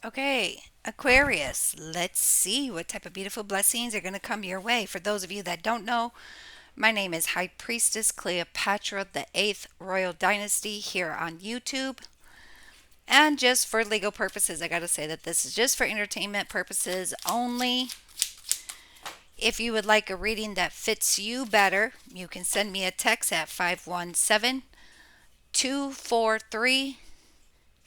Okay, Aquarius, let's see what type of beautiful blessings are going to come your way. For those of you that don't know, my name is High Priestess Cleopatra, the 8th Royal Dynasty here on YouTube. And just for legal purposes, I got to say that this is just for entertainment purposes only. If you would like a reading that fits you better, you can send me a text at 517 243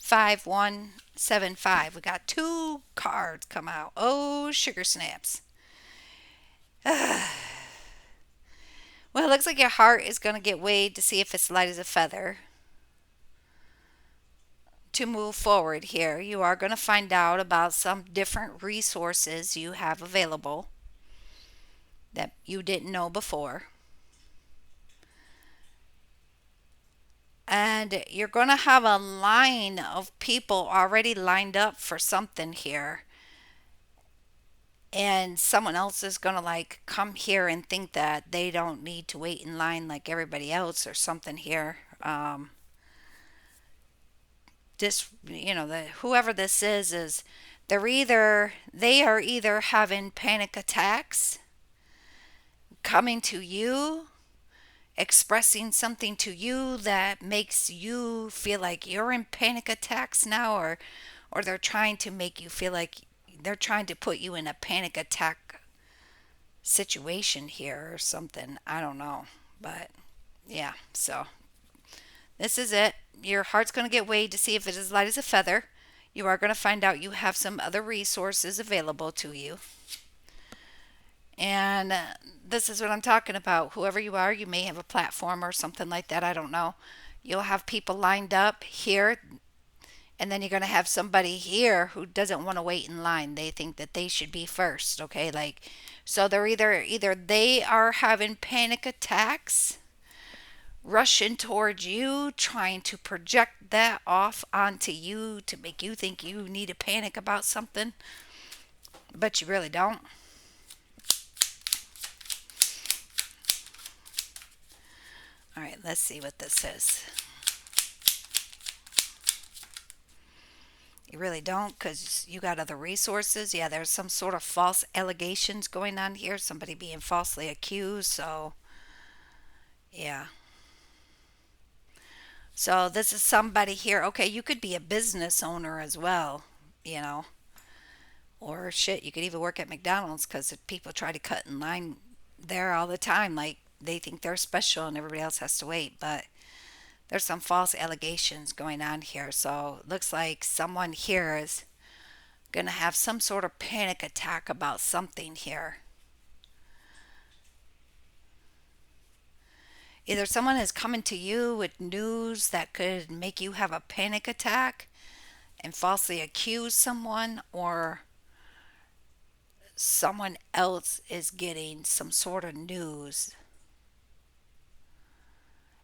5175. We got two cards come out. Oh, sugar snaps. Well, it looks like your heart is going to get weighed to see if it's light as a feather. To move forward here, you are going to find out about some different resources you have available that you didn't know before. And you're going to have a line of people already lined up for something here. And someone else is going to like come here and think that they don't need to wait in line like everybody else or something here. This, the whoever this is they are either having panic attacks, coming to you, expressing something to you that makes you feel like you're in panic attacks now, or they're trying to make you feel like they're trying to put you in a panic attack situation here or something. I don't know. But yeah, so this is it. Your heart's going to get weighed to see if it is light as a feather. You are going to find out you have some other resources available to you. And this is what I'm talking about. Whoever you are, you may have a platform or something like that. I don't know. You'll have people lined up here, and then you're going to have somebody here who doesn't want to wait in line. They think that they should be first, okay? Like, so they're either they are having panic attacks, rushing towards you, trying to project that off onto you to make you think you need to panic about something, but you really don't. All right, let's see what this says. You really don't because you got other resources. Yeah, there's some sort of false allegations going on here, somebody being falsely accused. So, yeah. So, this is somebody here. Okay, you could be a business owner as well, you know, or shit, you could even work at McDonald's because people try to cut in line there all the time. Like, they think they're special and everybody else has to wait. But there's some false allegations going on here. So, it looks like someone here is going to have some sort of panic attack about something here. Either someone is coming to you with news that could make you have a panic attack and falsely accuse someone, or someone else is getting some sort of news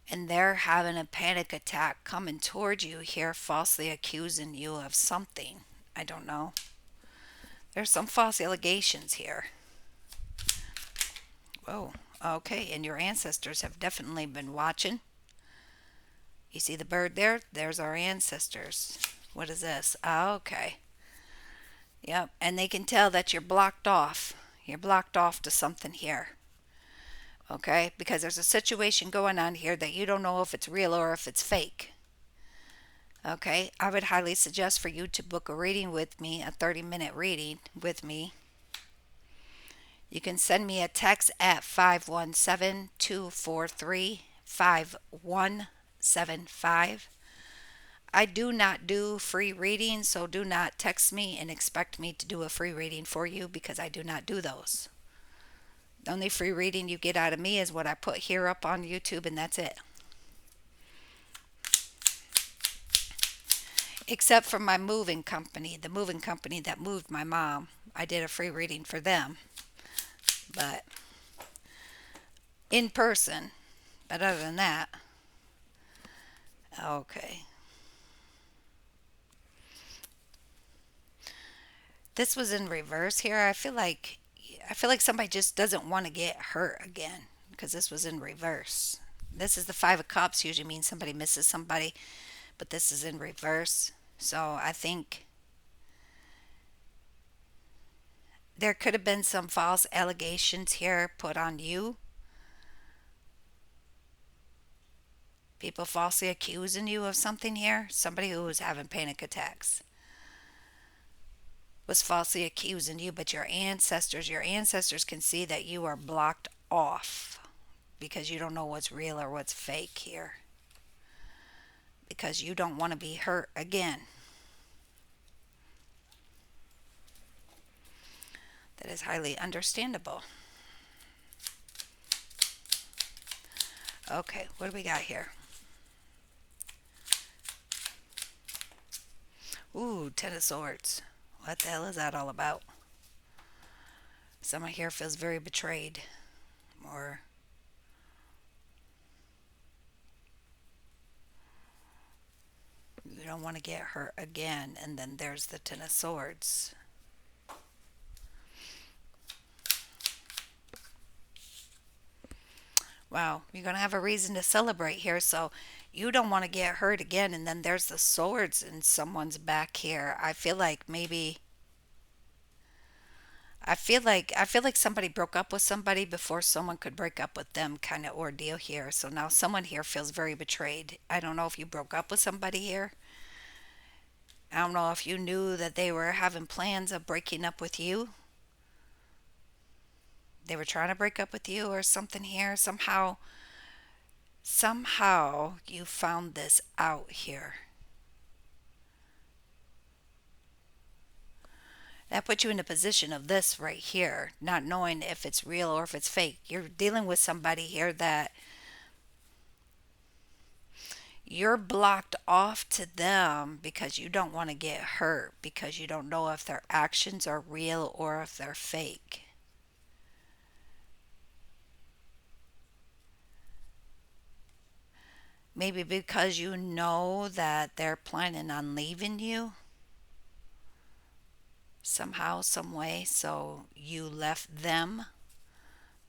and they're having a panic attack coming towards you here, falsely accusing you of something. I don't know. There's some false allegations here. Whoa. Okay, and your ancestors have definitely been watching. You see the bird there? There's our ancestors. What is this? Oh, okay. Yep, and they can tell that you're blocked off. You're blocked off to something here. Okay, because there's a situation going on here that you don't know if it's real or if it's fake. Okay, I would highly suggest for you to book a reading with me, a 30-minute reading with me. You can send me a text at 517 243 5175. I do not do free readings, so do not text me and expect me to do a free reading for you because I do not do those. The only free reading you get out of me is what I put here up on YouTube, and that's it. Except for my moving company, the moving company that moved my mom. I did a free reading for them, but in person. But other than that, okay. This was in reverse here. I feel like somebody just doesn't want to get hurt again because this was in reverse. This is the 5 of Cups. Usually means somebody misses somebody, but this is in reverse. So I think There could have been some false allegations here put on you. People falsely accusing you of something here. Somebody who was having panic attacks was falsely accusing you, but your ancestors can see that you are blocked off because you don't know what's real or what's fake here. Because you don't want to be hurt again. That is highly understandable. Okay, what do we got here? Ooh, Ten of Swords. What the hell is that all about? Someone here feels very betrayed. Or you don't want to get hurt again. And then there's the Ten of Swords. Wow, you're going to have a reason to celebrate here. So you don't want to get hurt again. And then there's the swords in someone's back here. I feel like somebody broke up with somebody before someone could break up with them, kind of ordeal here. So now someone here feels very betrayed. I don't know if you broke up with somebody here. I don't know if you knew that they were having plans of breaking up with you. They were trying to break up with you or something here. Somehow you found this out here. That puts you in a position of this right here, not knowing if it's real or if it's fake. You're dealing with somebody here that you're blocked off to them because you don't want to get hurt, because you don't know if their actions are real or if they're fake. Maybe because you know that they're planning on leaving you somehow, some way, so you left them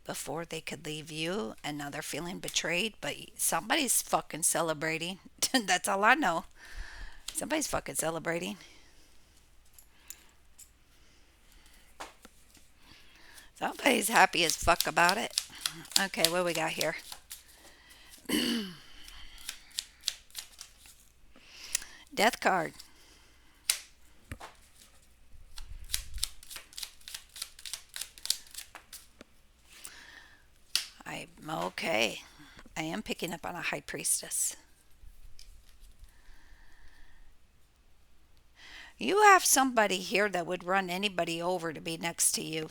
before they could leave you, and now they're feeling betrayed. But somebody's fucking celebrating. That's all I know. Somebody's fucking celebrating. Somebody's happy as fuck about it. Okay, what do we got here? Death card. I'm okay. I am picking up on a high priestess. You have somebody here that would run anybody over to be next to you.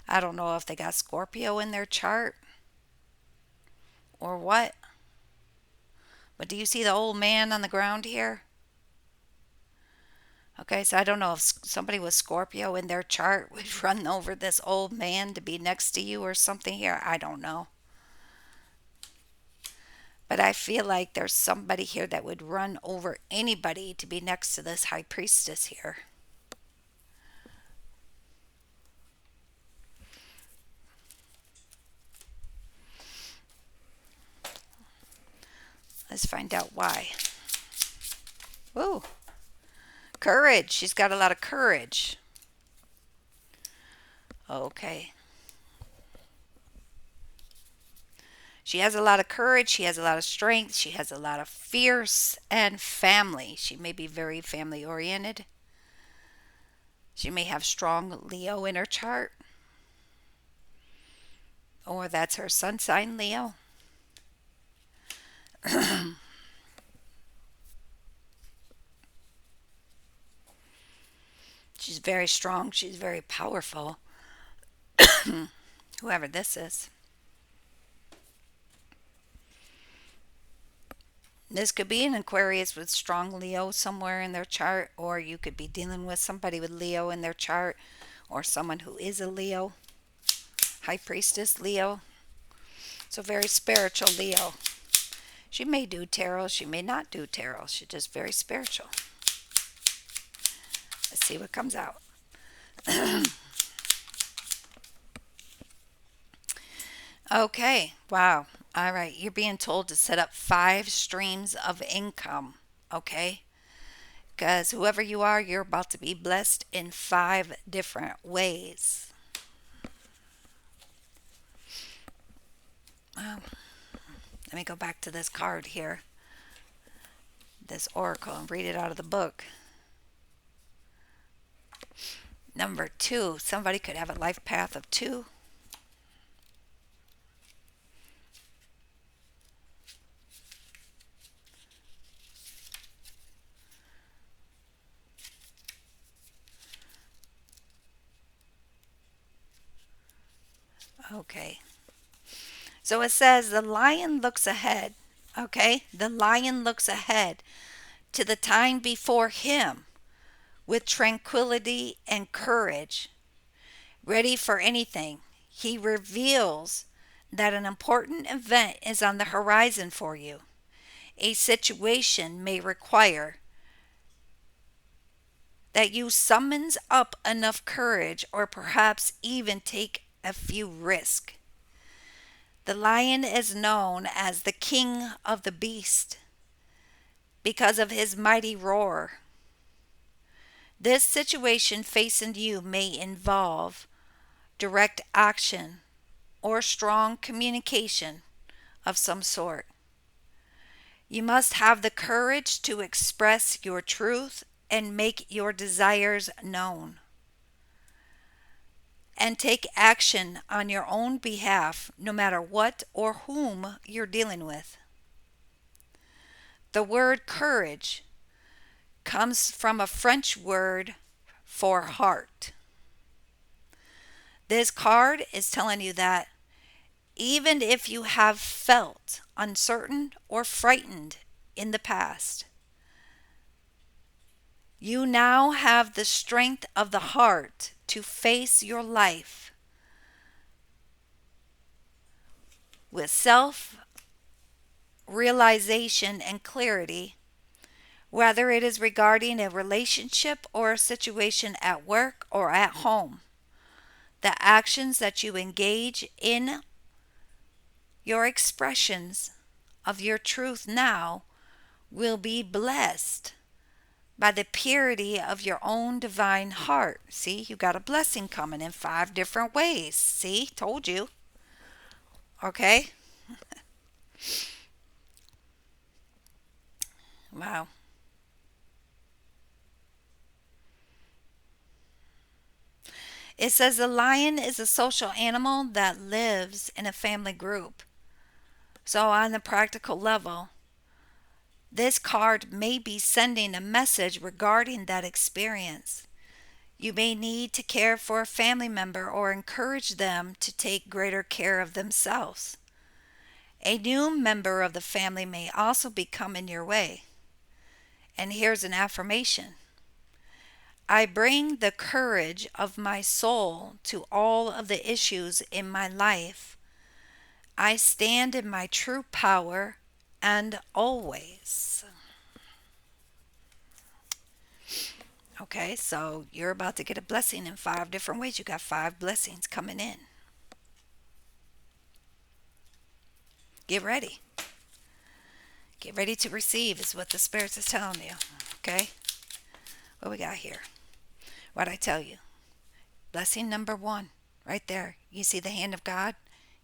I don't know if they got Scorpio in their chart or what. But do you see the old man on the ground here? Okay, so I don't know if somebody with Scorpio in their chart would run over this old man to be next to you or something here. I don't know. But I feel like there's somebody here that would run over anybody to be next to this high priestess here. Let's find out why. Whoa. Courage. She's got a lot of courage. Okay. She has a lot of courage. She has a lot of strength. She has a lot of fierce and family. She may be very family oriented. She may have strong Leo in her chart. Or that's her sun sign, Leo. She's very strong. She's very powerful. Whoever this is. This could be an Aquarius with strong Leo somewhere in their chart, or you could be dealing with somebody with Leo in their chart, or someone who is a Leo. High Priestess Leo. So very spiritual Leo. She may do tarot, she may not do tarot. She's just very spiritual. Let's see what comes out. Okay, wow. All right, you're being told to set up 5 streams of income, okay? Because whoever you are, you're about to be blessed in 5 different ways. Well, let me go back to this card here, this oracle, and read it out of the book. Number 2, somebody could have a life path of 2. Okay. So it says the lion looks ahead. Okay? The lion looks ahead to the time before him with tranquility and courage, ready for anything. He reveals that an important event is on the horizon for you. A situation may require that you summons up enough courage or perhaps even take a few risks. The lion is known as the king of the beast because of his mighty roar. This situation facing you may involve direct action or strong communication of some sort. You must have the courage to express your truth and make your desires known, and take action on your own behalf, no matter what or whom you're dealing with. The word courage comes from a French word for heart. This card is telling you that even if you have felt uncertain or frightened in the past, you now have the strength of the heart to face your life with self realization and clarity, whether it is regarding a relationship or a situation at work or at home. The actions that you engage in, your expressions of your truth now, will be blessed by the purity of your own divine heart. See, you got a blessing coming in 5 different ways. See, told you. Okay? Wow. It says the lion is a social animal that lives in a family group. So, on the practical level, this card may be sending a message regarding that experience. You may need to care for a family member or encourage them to take greater care of themselves. A new member of the family may also be coming your way. And here's an affirmation: I bring the courage of my soul to all of the issues in my life. I stand in my true power and always. Okay, so you're about to get a blessing in 5 different ways. You got 5 blessings coming in. Get ready. Get ready to receive is what the Spirits is telling you. Okay? What we got here? What I tell you? Blessing number 1, right there. You see the hand of God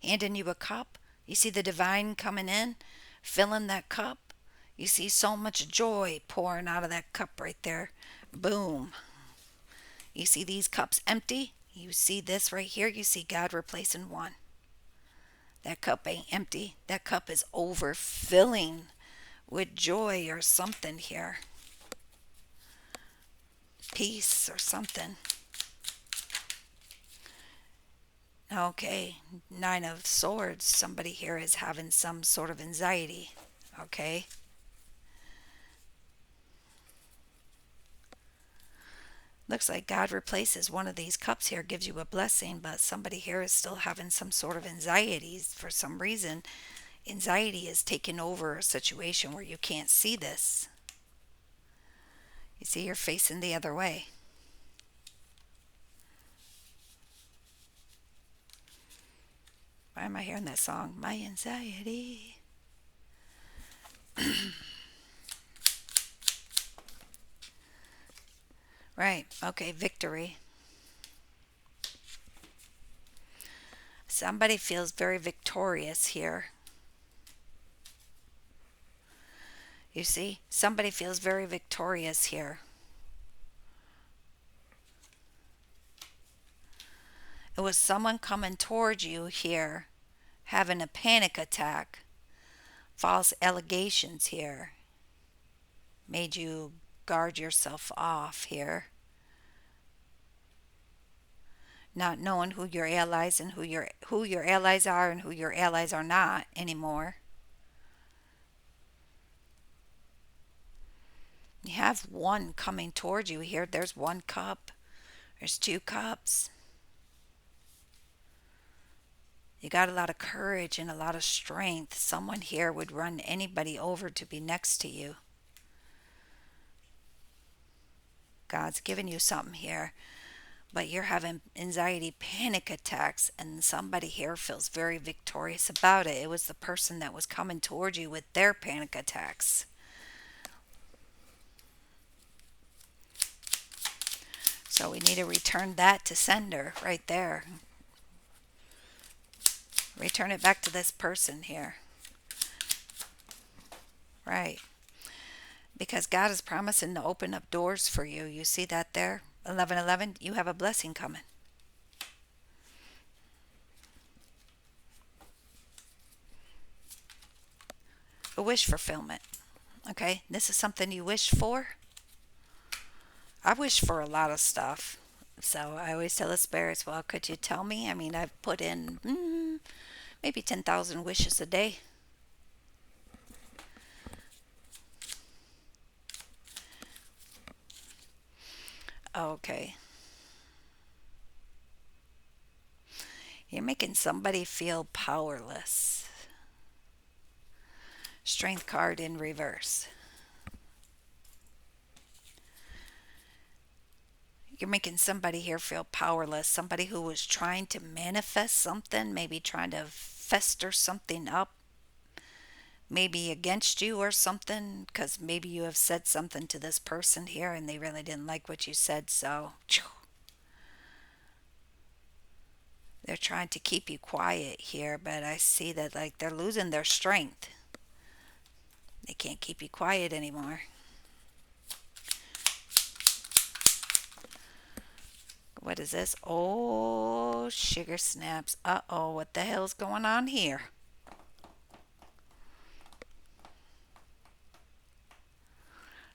handing you a cup. You see the divine coming in, filling that cup. You see so much joy pouring out of that cup right there. Boom. You see these cups empty. You see this right here. You see God replacing one. That cup ain't empty. That cup is overfilling with joy or something here. Peace or something. Okay, 9 of Swords. Somebody here is having some sort of anxiety. Okay. Looks like God replaces one of these cups here, gives you a blessing, but somebody here is still having some sort of anxieties for some reason. Anxiety is taking over a situation where you can't see this. You see, you're facing the other way. Why am I hearing that song? My anxiety. Right. Okay. Victory. Somebody feels very victorious here. You see, somebody feels very victorious here. It was someone coming towards you here, having a panic attack. False allegations here made you guard yourself off here. Not knowing who your allies and who your allies are and who your allies are not anymore. You have one coming towards you here. There's one cup. There's two cups. You got a lot of courage and a lot of strength. Someone here would run anybody over to be next to you. God's giving you something here, but you're having anxiety panic attacks, and somebody here feels very victorious about it. It was the person that was coming towards you with their panic attacks. So we need to return that to sender right there. Return it back to this person here. Right. Because God is promising to open up doors for you. You see that there? 11:11, you have a blessing coming. A wish fulfillment. Okay? This is something you wish for. I wish for a lot of stuff. So I always tell the spirits, well, could you tell me? I mean, I've put in maybe 10,000 wishes a day. Okay. You're making somebody feel powerless. Strength card in reverse. You're making somebody here feel powerless. Somebody who was trying to manifest something, maybe trying to fester something up, maybe against you or something, because maybe you have said something to this person here and they really didn't like what you said, so they're trying to keep you quiet here, but I see that like they're losing their strength. They can't keep you quiet anymore. What is this? Oh, sugar snaps. Uh-oh, what the hell's going on here?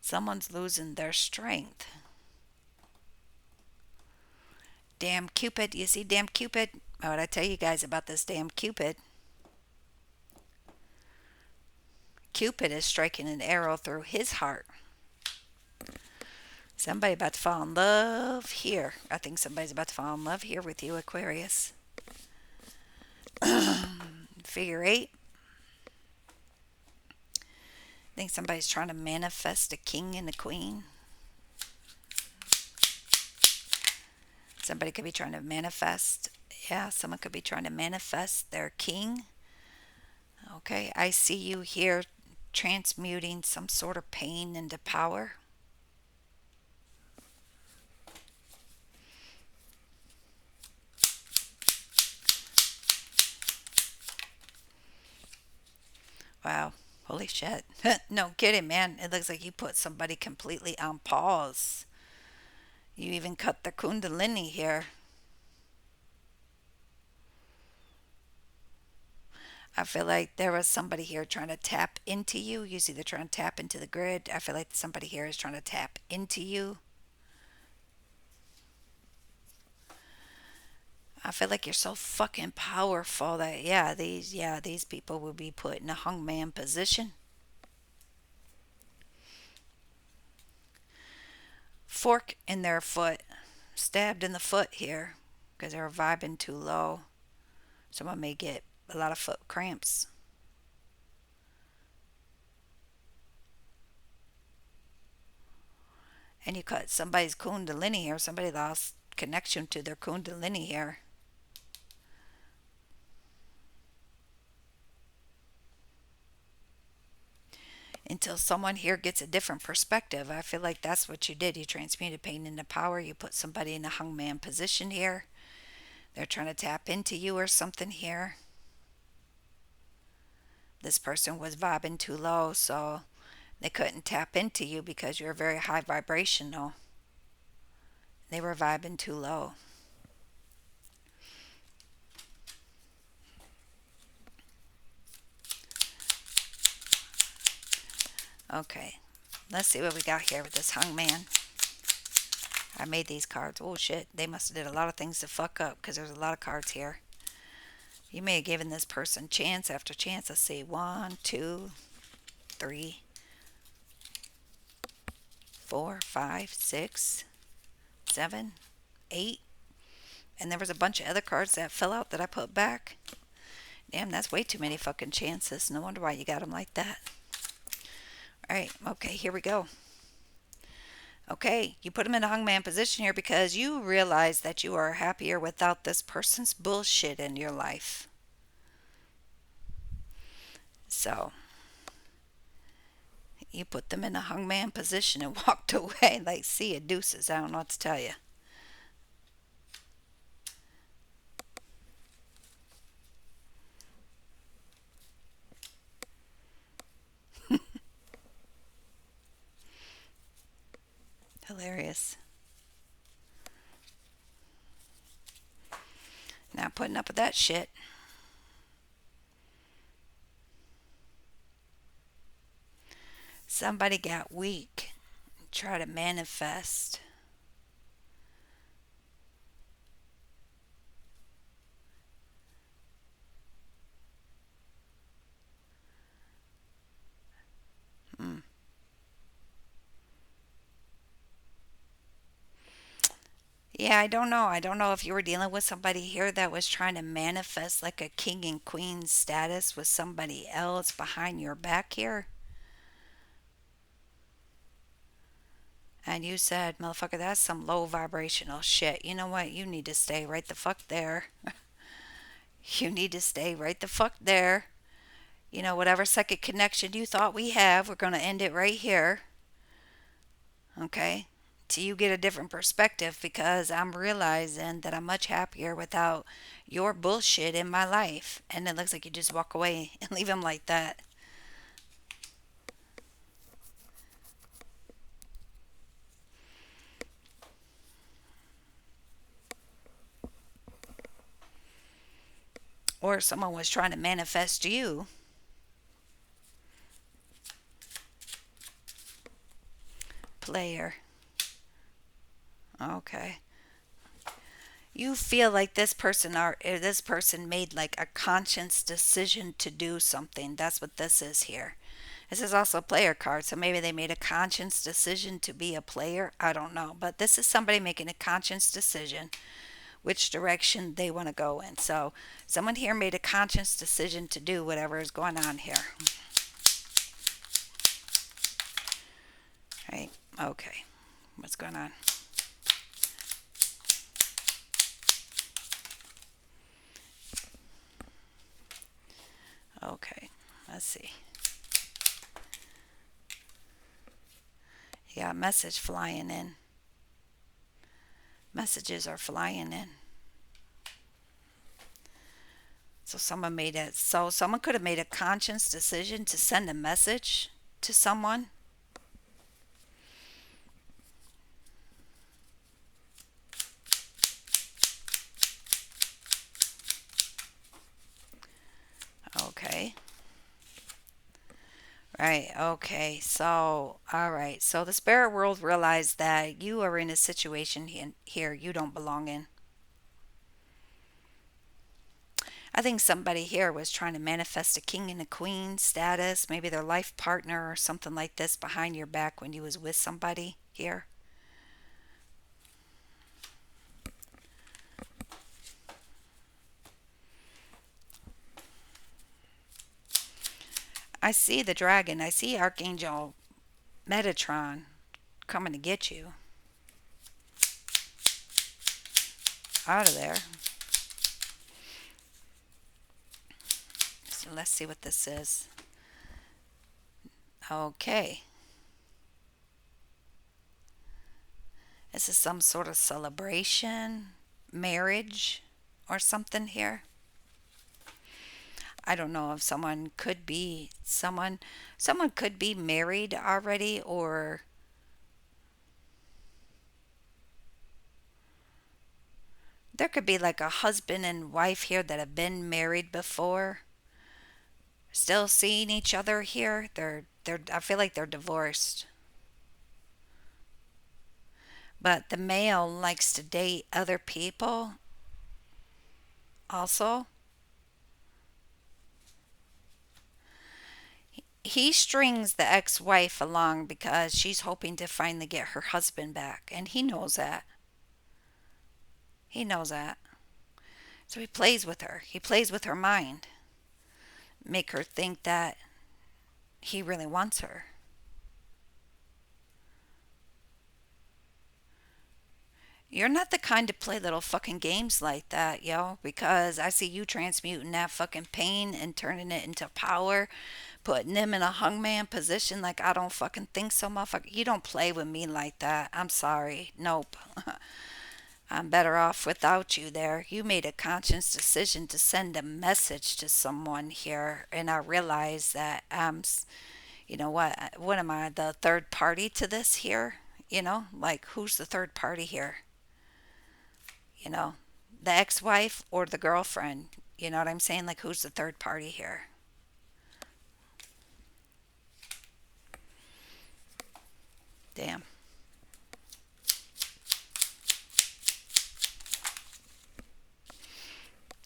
Someone's losing their strength. Damn Cupid. You see damn Cupid? What I tell you guys about this damn Cupid? Cupid is striking an arrow through his heart. Somebody about to fall in love here. I think somebody's about to fall in love here with you, Aquarius. Figure 8. I think somebody's trying to manifest a king and a queen. Somebody could be trying to manifest. Yeah, someone could be trying to manifest their king. Okay, I see you here transmuting some sort of pain into power. Wow. Holy shit. No kidding, man. It looks like you put somebody completely on pause. You even cut the kundalini here. I feel like there was somebody here trying to tap into you. You see, they're trying to tap into the grid. I feel like somebody here is trying to tap into you. I feel like you're so fucking powerful that these people will be put in a hungman position. Fork in their foot, stabbed in the foot here because they're vibing too low. Someone may get a lot of foot cramps. And you cut somebody's kundalini here. Somebody lost connection to their kundalini here. until someone here gets a different perspective. I feel like that's what you did. You transmuted pain into power. You put somebody in a hungman position here. They're trying to tap into you or something here. This person was vibing too low, so they couldn't tap into you because you're very high vibrational. They were vibing too low. Okay, let's see what we got here with this hungman. I made these cards. Oh shit, they must have did a lot of things to fuck up because there's a lot of cards here. You may have given this person chance after chance. Let's see, 1, 2, 3, 4, 5, 6, 7, 8. And there was a bunch of other cards that fell out that I put back. Damn, that's way too many fucking chances. No wonder why you got them like that. Alright, okay, here we go. Okay, you put them in a hungman position here because you realize that you are happier without this person's bullshit in your life. So, you put them in a hungman position and walked away like, see ya, deuces. I don't know what to tell you. Hilarious. Not putting up with that shit. Somebody got weak. Try to manifest. Hmm. Yeah, I don't know. I don't know if you were dealing with somebody here that was trying to manifest like a king and queen status with somebody else behind your back here. And you said, motherfucker, that's some low vibrational shit. You know what? You need to stay right the fuck there. You need to stay right the fuck there. You know, whatever second connection you thought we have, we're going to end it right here. Okay? Till you get a different perspective because I'm realizing that I'm much happier without your bullshit in my life. And it looks like you just walk away and leave him like that. Or someone was trying to manifest you. Player. Okay. You feel like this person made like a conscious decision to do something. That's what this is here. This is also a player card, so maybe they made a conscious decision to be a player. I don't know, but this is somebody making a conscious decision which direction they want to go in. So someone here made a conscious decision to do whatever is going on here. Right? Okay. What's going on? Okay. Let's see. Yeah, message flying in. Messages are flying in. So someone could have made a conscious decision to send a message to someone. Okay. Right. Okay. So, all right. So the spirit world realized that you are in a situation here you don't belong in. I think somebody here was trying to manifest a king and a queen status, maybe their life partner or something like this behind your back when you was with somebody here. I see the dragon. I see Archangel Metatron coming to get you out of there. So let's see what this is. Okay. This is some sort of celebration, marriage, or something here. I don't know if someone could be married already, or there could be like a husband and wife here that have been married before, still seeing each other here. They're I feel like they're divorced. But the male likes to date other people also. He strings the ex-wife along because she's hoping to finally get her husband back, and he knows that. He knows that. So he plays with her. He plays with her mind, make her think that he really wants her. You're not the kind to play little fucking games like that, yo, because I see you transmuting that fucking pain and turning it into power, putting him in a hungman position like I don't fucking think so, motherfucker. You don't play with me like that. I'm sorry. Nope. I'm better off without you there. You made a conscious decision to send a message to someone here, and I realize that you know what am I, the third party to this here? Like who's the third party here? You know, the ex-wife or the girlfriend? You know what I'm saying? Like who's the third party here? Damn.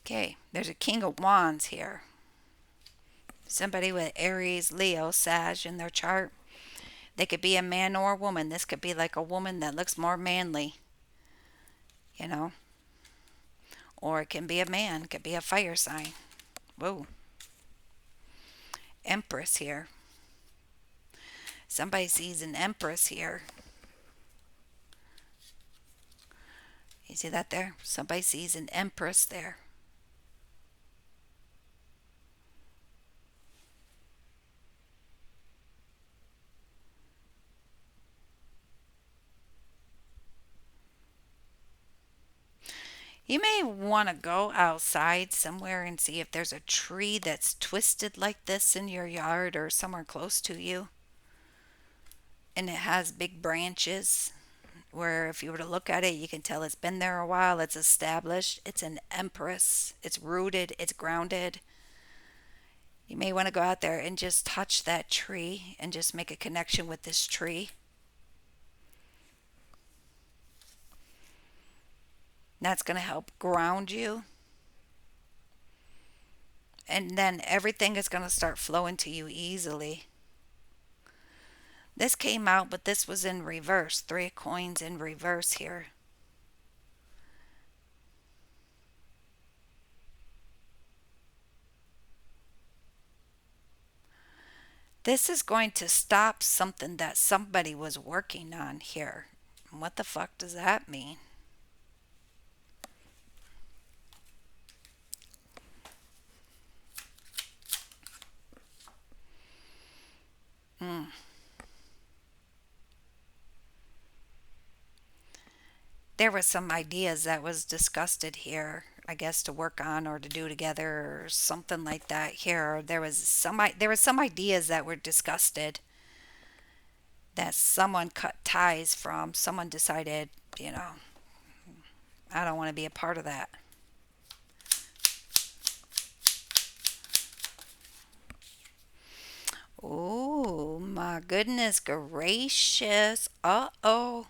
Okay, there's a King of Wands here. Somebody with Aries, Leo, Sag in their chart. They could be a man or a woman. This could be like a woman that looks more manly, you know, or it can be a man, it could be a fire sign. Whoa. Empress here. Somebody sees an Empress here. You see that there? Somebody sees an Empress there. You may want to go outside somewhere and see if there's a tree that's twisted like this in your yard or somewhere close to you. And it has big branches where if you were to look at it, you can tell it's been there a while, it's established, it's an empress, it's rooted, it's grounded. You may want to go out there and just touch that tree and just make a connection with this tree. That's going to help ground you. And then everything is going to start flowing to you easily. This came out, but this was in reverse. Three of coins in reverse here. This is going to stop something that somebody was working on here. What the fuck does that mean? Hmm. There were some ideas that was discussed here, I guess, to work on or to do together or something like that here. There was some ideas that were discussed that someone cut ties from. Someone decided, you know, I don't want to be a part of that. Oh my goodness gracious. Uh-oh.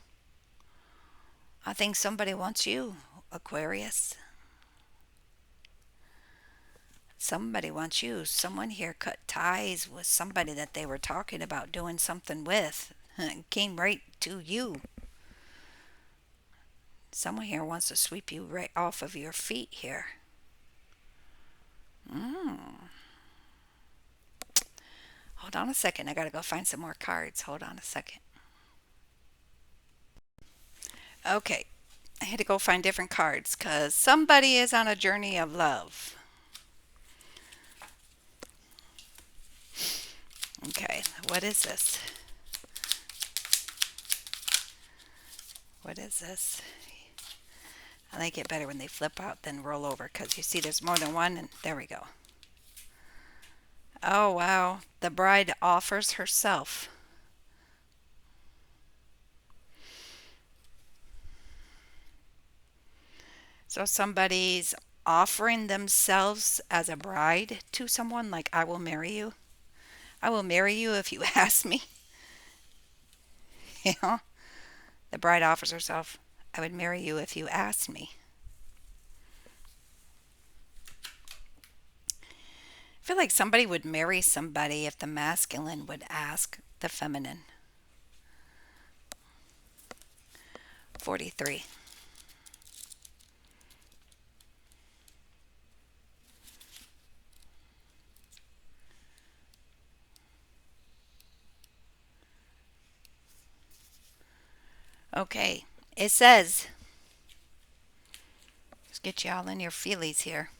I think somebody wants you, Aquarius. Somebody wants you. Someone here cut ties with somebody that they were talking about doing something with. Came right to you. Someone here wants to sweep you right off of your feet here. Mm. Hold on a second. I gotta go find some more cards. Hold on a second. Okay. I had to go find different cards because somebody is on a journey of love. Okay, what is this? What is this? I like it better when they flip out than roll over because you see there's more than one, and there we go. Oh, wow. The bride offers herself. So somebody's offering themselves as a bride to someone, like, I will marry you. I will marry you if you ask me. You know, the bride offers herself. I would marry you if you asked me. I feel like somebody would marry somebody if the masculine would ask the feminine. 43. Okay, it says, let's get you all in your feelies here.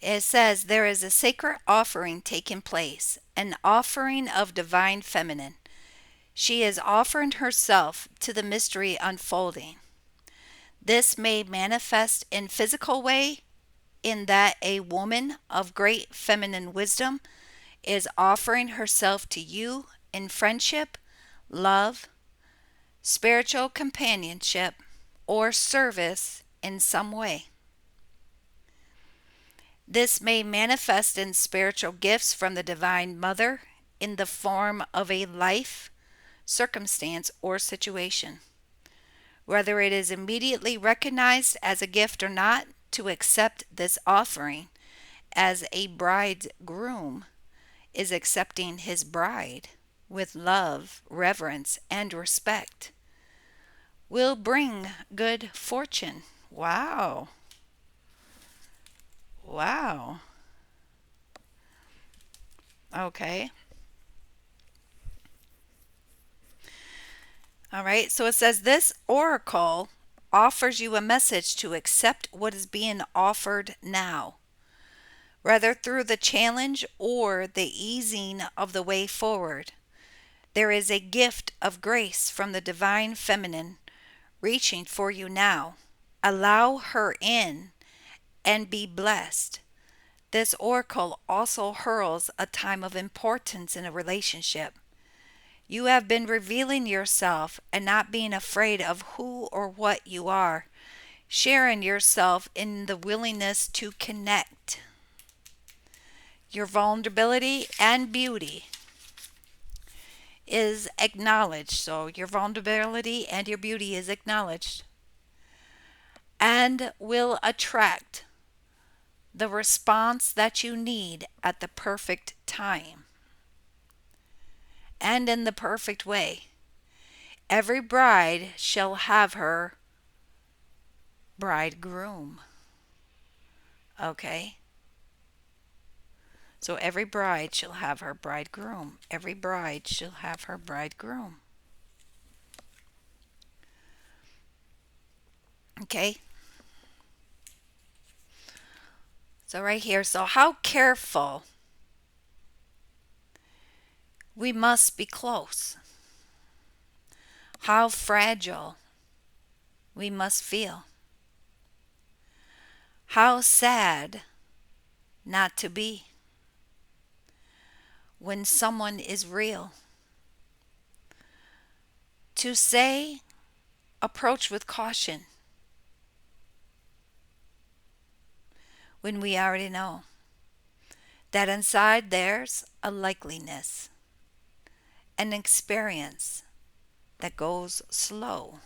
It says, there is a sacred offering taking place, an offering of divine feminine. She is offering herself to the mystery unfolding. This may manifest in physical way in that a woman of great feminine wisdom is offering herself to you in friendship, love, spiritual companionship, or service in some way. This may manifest in spiritual gifts from the Divine Mother in the form of a life, circumstance, or situation. Whether it is immediately recognized as a gift or not, to accept this offering as a bridegroom is accepting his bride with love, reverence, and respect. Will bring good fortune. Wow. Wow. Okay. All right. So it says this oracle offers you a message to accept what is being offered now, whether through the challenge or the easing of the way forward. There is a gift of grace from the divine feminine reaching for you now. Allow her in and be blessed. This oracle also heralds a time of importance in a relationship. You have been revealing yourself and not being afraid of who or what you are, sharing yourself in the willingness to connect. Your vulnerability and beauty is acknowledged. So, your vulnerability and your beauty is acknowledged and will attract the response that you need at the perfect time and in the perfect way. Every bride shall have her bridegroom. Okay? So every bride shall have her bridegroom. Every bride shall have her bridegroom. Okay? So right here, so how careful we must be close. How fragile we must feel. How sad not to be when someone is real. To say, approach with caution when we already know that inside there's a likeliness, an experience that goes slow.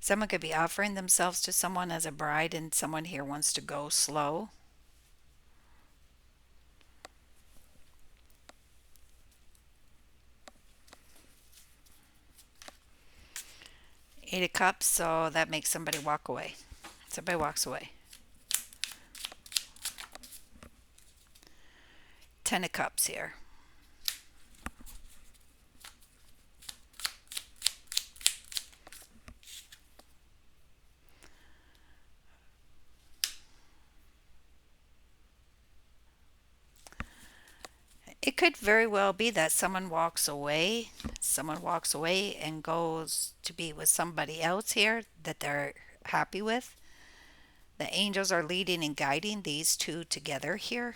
Someone could be offering themselves to someone as a bride, and someone here wants to go slow. Eight of Cups, so that makes somebody walk away. Somebody walks away. 10 of Cups here. It could very well be that someone walks away and goes to be with somebody else here that they're happy with. The angels are leading and guiding these two together here.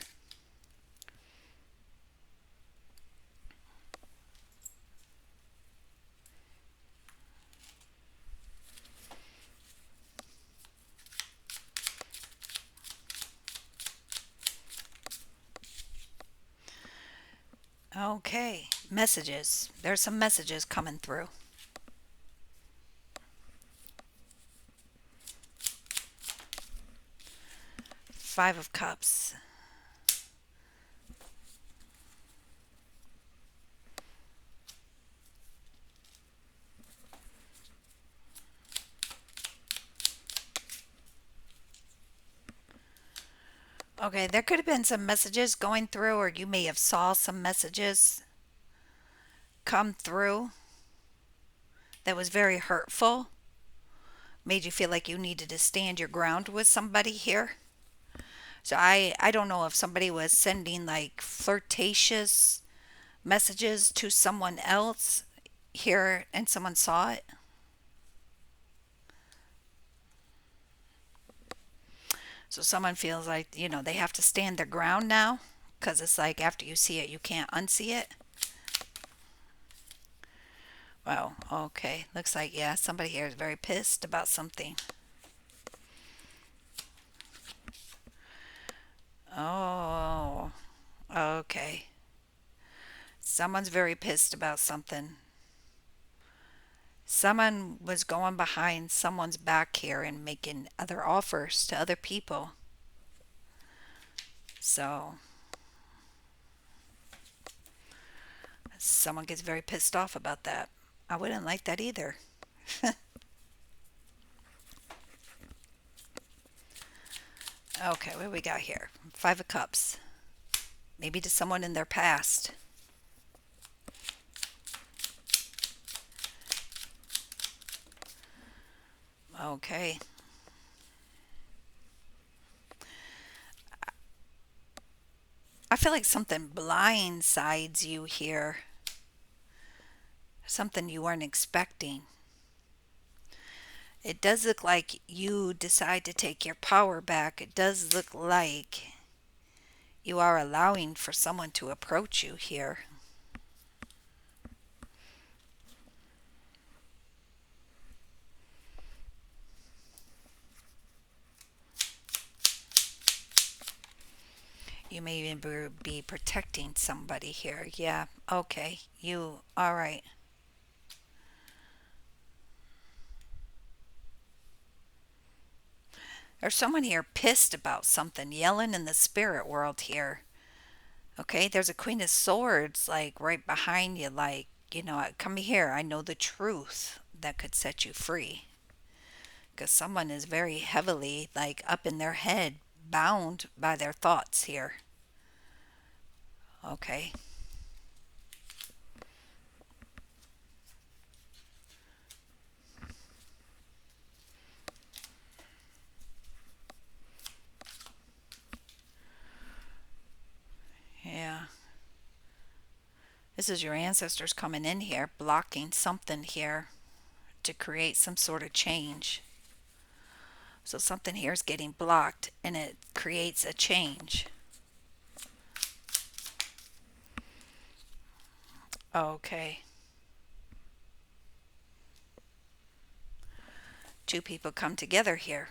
Okay, messages. There's some messages coming through. Five of Cups. Okay, there could have been some messages going through, or you may have saw some messages come through that was very hurtful, made you feel like you needed to stand your ground with somebody here. So I don't know if somebody was sending like flirtatious messages to someone else here and someone saw it. So someone feels like, they have to stand their ground now because it's like after you see it, you can't unsee it. Wow, okay. Looks like, yeah, somebody here is very pissed about something. Oh, okay. Someone's very pissed about something. Someone was going behind someone's back here and making other offers to other people. So, someone gets very pissed off about that. I wouldn't like that either. Okay, what do we got here? Five of Cups. Maybe to someone in their past. Okay. I feel like something blindsides you here. Something you weren't expecting. It does look like you decide to take your power back. It does look like you are allowing for someone to approach you here. You may even be protecting somebody here. Yeah, okay. All right. There's someone here pissed about something, yelling in the spirit world here. Okay, there's a Queen of Swords, like right behind you, like, come here, I know the truth that could set you free. Because someone is very heavily, like, up in their head, bound by their thoughts here. Okay. Yeah. This is your ancestors coming in here, blocking something here to create some sort of change. So something here is getting blocked and it creates a change. Okay. Two people come together here.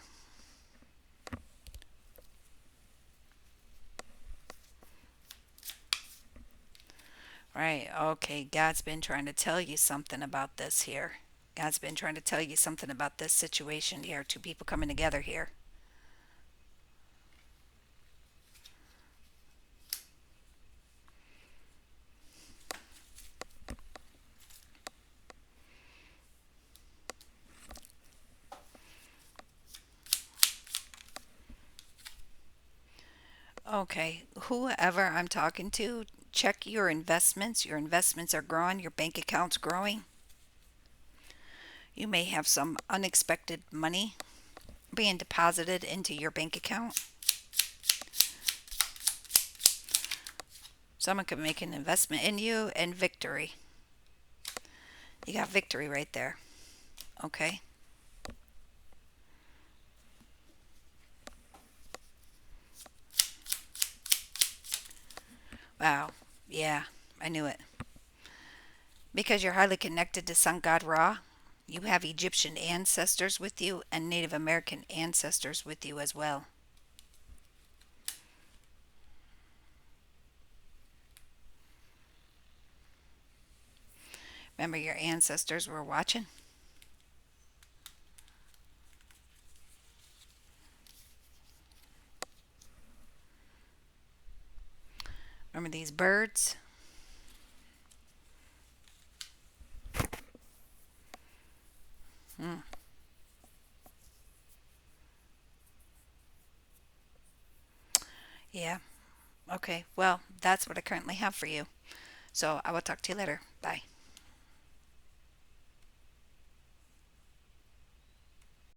Right. Okay. God's been trying to tell you something about this here. God's been trying to tell you something about this situation here. Two people coming together here. Okay. Whoever I'm talking to, check your investments. Your investments are growing. Your bank account's growing. You may have some unexpected money being deposited into your bank account. Someone could make an investment in you and victory. You got victory right there. Okay. Wow. Yeah, I knew it. Because you're highly connected to sun god Ra, you have Egyptian ancestors with you and Native American ancestors with you as well. Remember, your ancestors were watching? Remember these birds? Hmm. Yeah. Okay. Well, that's what I currently have for you. So I will talk to you later. Bye.